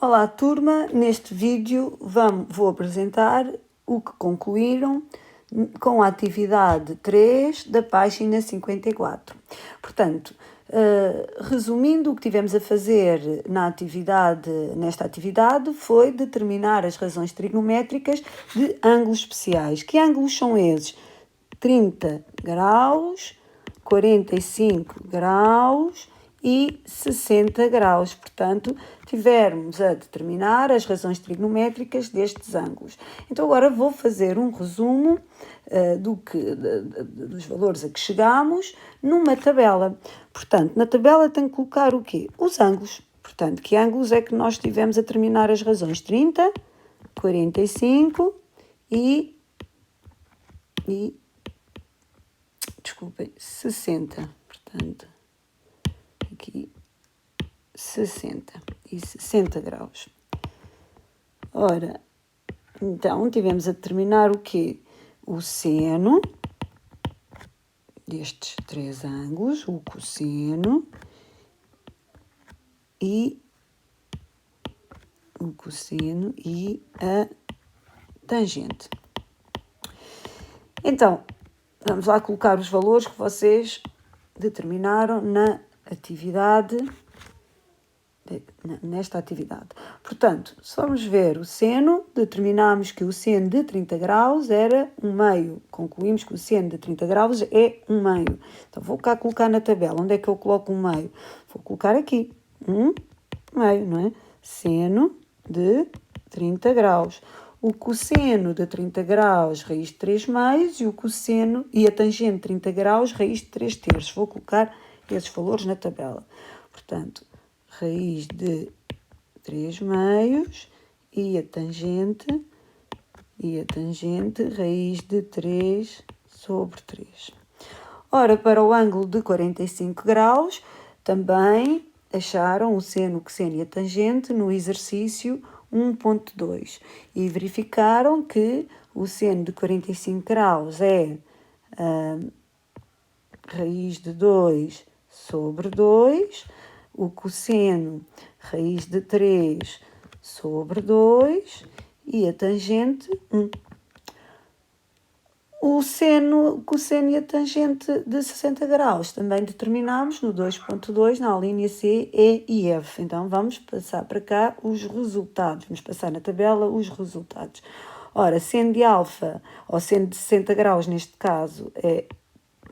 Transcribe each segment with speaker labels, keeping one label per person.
Speaker 1: Olá turma, neste vídeo vou apresentar o que concluíram com a atividade 3 da página 54. Portanto, resumindo, o que tivemos a fazer nesta atividade foi determinar as razões trigonométricas de ângulos especiais. Que ângulos são esses? 30 graus, 45 graus e 60 graus. Portanto, tivemos a determinar as razões trigonométricas destes ângulos. Então, agora vou fazer um resumo dos valores a que chegamos numa tabela. Portanto, na tabela tenho que colocar o quê? Os ângulos. Portanto, que ângulos é que nós tivemos a determinar as razões? 30, 45 e 60. Portanto, aqui 60 e 60 graus. Ora, então tivemos a determinar o quê? O seno destes três ângulos, o cosseno e a tangente. Então, vamos lá colocar os valores que vocês determinaram nesta atividade. Portanto, se formos ver o seno, determinámos que o seno de 30 graus era 1/2. Concluímos que o seno de 30 graus é 1/2. Então, vou cá colocar na tabela. Onde é que eu coloco 1/2? Vou colocar aqui. 1/2, não é? Seno de 30 graus. O cosseno de 30 graus, raiz de 3/2, e o cosseno e a tangente de 30 graus, raiz de 3/3. Vou colocar esses valores na tabela. Portanto, raiz de 3/2 e a tangente, raiz de 3/3. Ora, para o ângulo de 45 graus, também acharam o seno, o cosseno e a tangente no exercício 1.2 e verificaram que o seno de 45 graus é raiz de 2/2, o cosseno raiz de 3/2 e a tangente 1. O cosseno e a tangente de 60 graus também determinamos no 2.2, na linha C, E e F. Então, vamos passar para cá os resultados. Vamos passar na tabela os resultados. Ora, seno de alfa, ou seno de 60 graus, neste caso, é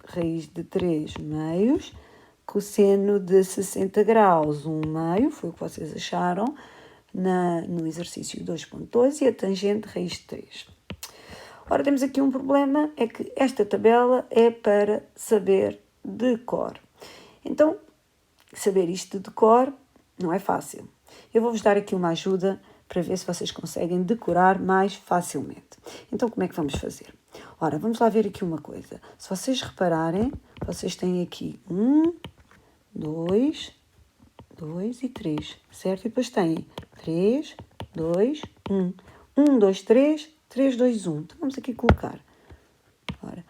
Speaker 1: raiz de 3/2. Cosseno de 60 graus, 1/2, foi o que vocês acharam no exercício 2.2, e a tangente, raiz de 3. Ora, temos aqui um problema, é que esta tabela é para saber de cor. Então, saber isto de cor não é fácil. Eu vou-vos dar aqui uma ajuda para ver se vocês conseguem decorar mais facilmente. Então, como é que vamos fazer? Ora, vamos lá ver aqui uma coisa. Se vocês repararem, vocês têm aqui 1, 2 e 3, certo? E depois têm 3, 2, 1. 1, 2, 3, 3, 2, 1. Então, vamos aqui colocar. Ora,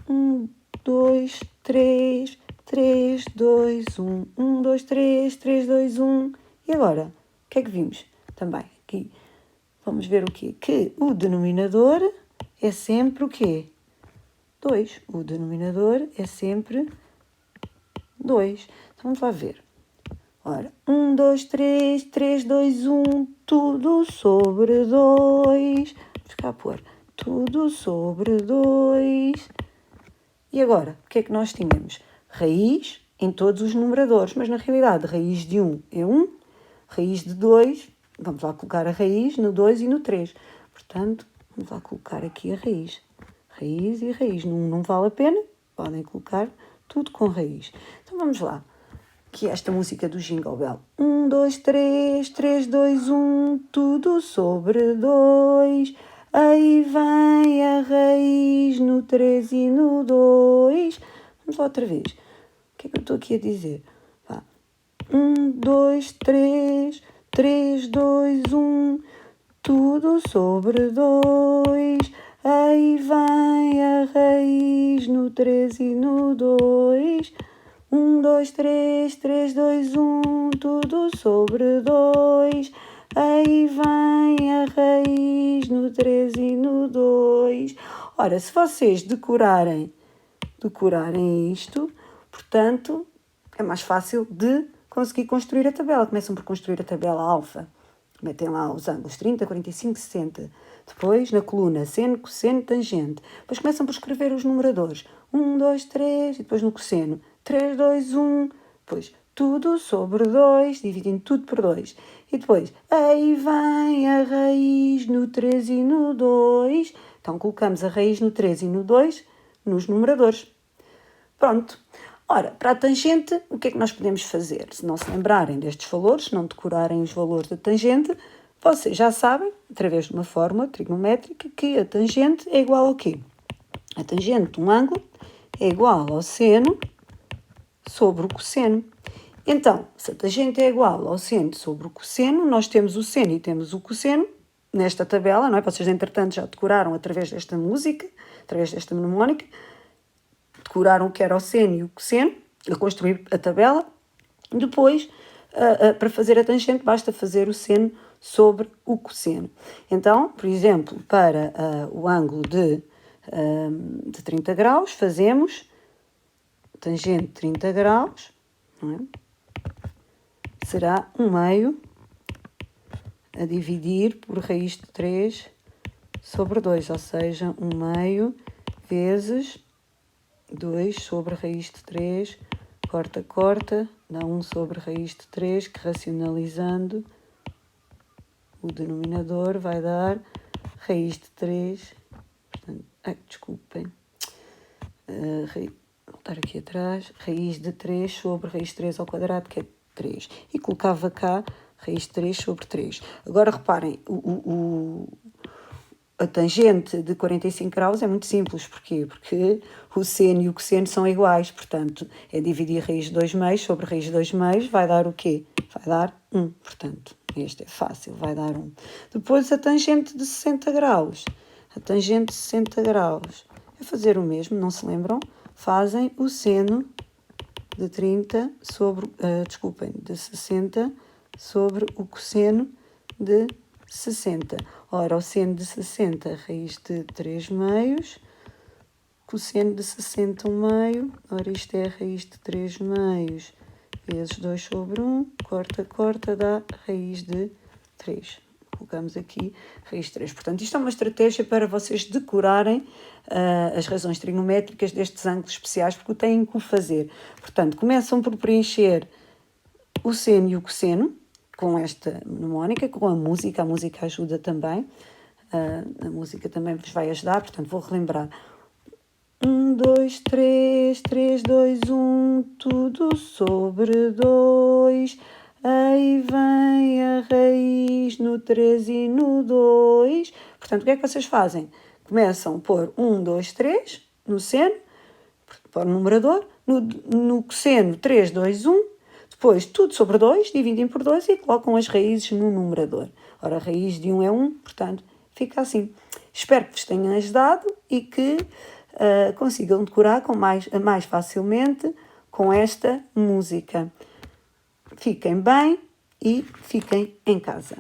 Speaker 1: 1, 2, 3, 3, 2, 1. 1, 2, 3, 3, 2, 1. E agora, o que é que vimos? Também aqui, vamos ver o quê? Que o denominador é sempre o quê? 2. O denominador é sempre 2. Então, vamos lá ver. Ora, 1, 2, 3, 3, 2, 1, tudo sobre 2. Vamos cá pôr tudo sobre 2. E agora, o que é que nós tínhamos? Raiz em todos os numeradores, mas na realidade, raiz de 1 é 1, raiz de 2, vamos lá colocar a raiz no 2 e no 3. Portanto, vamos lá colocar aqui a raiz. Raiz e raiz. No 1 não vale a pena, podem colocar tudo com raiz. Então, vamos lá. Que é esta música do Jingle Bell. 1, 2, 3, 3, 2, 1, tudo sobre 2. Aí vem a raiz no 3 e no 2. Vamos lá outra vez. O que é que eu estou aqui a dizer? 1, 2, 3, 3, 2, 1, tudo sobre 2. Aí vem a raiz no 3 e no 2. 1, 2, 3, 3, 2, 1, tudo sobre 2. aí vem a raiz no 3 e no 2. Ora, se vocês decorarem isto, portanto, é mais fácil de conseguir construir a tabela. Começam por construir a tabela alfa. Metem lá os ângulos 30, 45, 60. Depois, na coluna, seno, cosseno, tangente. Depois começam por escrever os numeradores. 1, 2, 3. E depois no cosseno. 3, 2, 1. Depois, tudo sobre 2, dividindo tudo por 2. E depois, aí vem a raiz no 3 e no 2. Então, colocamos a raiz no 3 e no 2 nos numeradores. Pronto. Ora, para a tangente, o que é que nós podemos fazer? Se não se lembrarem destes valores, se não decorarem os valores da tangente, vocês já sabem, através de uma fórmula trigonométrica, que a tangente é igual ao quê? A tangente de um ângulo é igual ao seno sobre o cosseno. Então, se a tangente é igual ao seno sobre o cosseno, nós temos o seno e temos o cosseno nesta tabela, não é? Vocês, entretanto, já decoraram através desta música, através desta mnemónica, decoraram o que era o seno e o cosseno, a construir a tabela. Depois, para fazer a tangente, basta fazer o seno sobre o cosseno. Então, por exemplo, para o ângulo de 30 graus, fazemos tangente de 30 graus, não é? Será 1/2 a dividir por raiz de 3 sobre 2, ou seja, 1/2 vezes 2 sobre raiz de 3, corta, corta, dá 1 sobre raiz de 3, que racionalizando o denominador vai dar raiz de 3, portanto, desculpem, voltar aqui atrás, raiz de 3 sobre raiz de 3 ao quadrado, que é 3. E colocava cá raiz de 3 sobre 3. Agora reparem, a tangente de 45 graus é muito simples. Porquê? Porque o seno e o cosseno são iguais. Portanto, é dividir raiz de 2/2 sobre raiz de 2/2. Vai dar o quê? Vai dar 1. Portanto, este é fácil, vai dar 1. Depois, a tangente de 60 graus. A tangente de 60 graus é fazer o mesmo, não se lembram? Fazem o seno de 30 sobre... de 60 sobre o cosseno de 60. Ora, o seno de 60, raiz de 3/2, cosseno de 60, 1/2. Ora, isto é a raiz de 3/2 vezes 2 sobre 1. Corta, corta, dá raiz de 3. Colocamos aqui raiz de 3. Portanto, isto é uma estratégia para vocês decorarem as razões trigonométricas destes ângulos especiais, porque o têm que o fazer. Portanto, começam por preencher o seno e o cosseno, com esta mnemónica, com a música ajuda também, a música também vos vai ajudar, portanto vou relembrar. 1, 2, 3, 3, 2, 1, tudo sobre 2, aí vem a raiz no 3 e no 2. Portanto, o que é que vocês fazem? Começam por 1, 2, 3 no seno, para o numerador, no cosseno 3, 2, 1, depois, tudo sobre 2, dividem por 2 e colocam as raízes no numerador. Ora, a raiz de 1 é 1, portanto, fica assim. Espero que vos tenha ajudado e que consigam decorar mais facilmente com esta música. Fiquem bem e fiquem em casa.